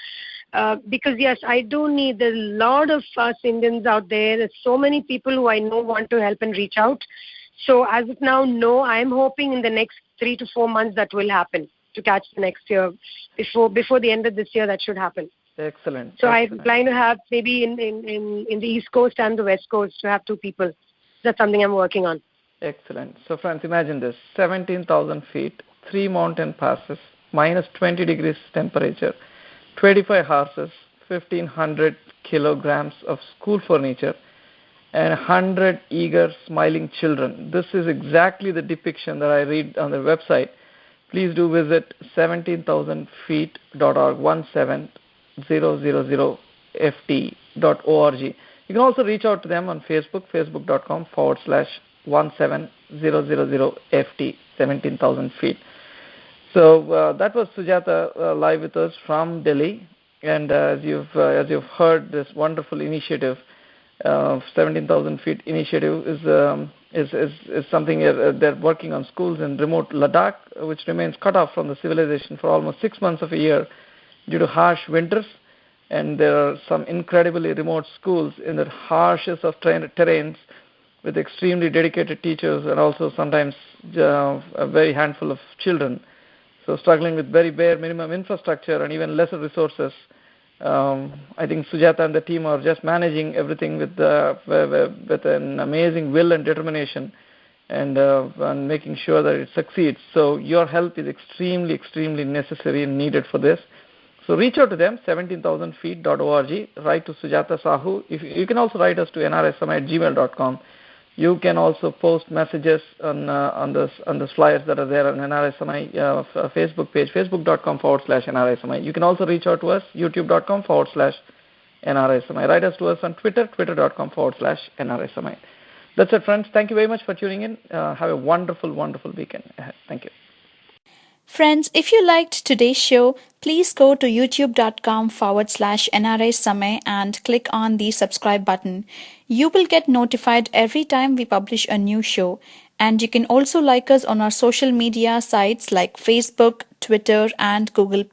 because yes, I do need. There's a lot of us Indians out there. There's so many people who I know want to help and reach out. So as of now, no, I'm hoping in the next 3 to 4 months that will happen to catch the next year. Before the end of this year, that should happen. Excellent. So I'm planning to have maybe in the East Coast and the West Coast to have 2 people. That's something I'm working on. Excellent. So friends, imagine this, 17,000 feet, 3 mountain passes, minus 20 degrees temperature, 25 horses, 1,500 kilograms of school furniture, and 100 eager, smiling children. This is exactly the depiction that I read on the website. Please do visit 17,000feet.org, 17000ft.org. You can also reach out to them on Facebook, facebook.com/ 17000FT, 17,000 feet. So that was Sujata live with us from Delhi, and as you've heard, this wonderful initiative, 17,000 feet initiative is something they're working on schools in remote Ladakh, which remains cut off from the civilization for almost 6 months of a year due to harsh winters, and there are some incredibly remote schools in the harshest of terrains with extremely dedicated teachers and also sometimes a very handful of children. So struggling with very bare minimum infrastructure and even lesser resources. I think Sujata and the team are just managing everything with an amazing will and determination, and making sure that it succeeds. So your help is extremely, extremely necessary and needed for this. So reach out to them, 17,000feet.org. Write to Sujata Sahu. You can also write us to nrisamay@gmail.com. You can also post messages on the flyers that are there on NRI Samay Facebook page, facebook.com/NRI Samay. You can also reach out to us, youtube.com/NRI Samay. Write us to us on Twitter, twitter.com/NRI Samay. That's it, friends. Thank you very much for tuning in. Have a wonderful, wonderful weekend ahead. Thank you. Friends, if you liked today's show, please go to youtube.com/NRI Samay and click on the subscribe button. You will get notified every time we publish a new show. And you can also like us on our social media sites like Facebook, Twitter, and Google+.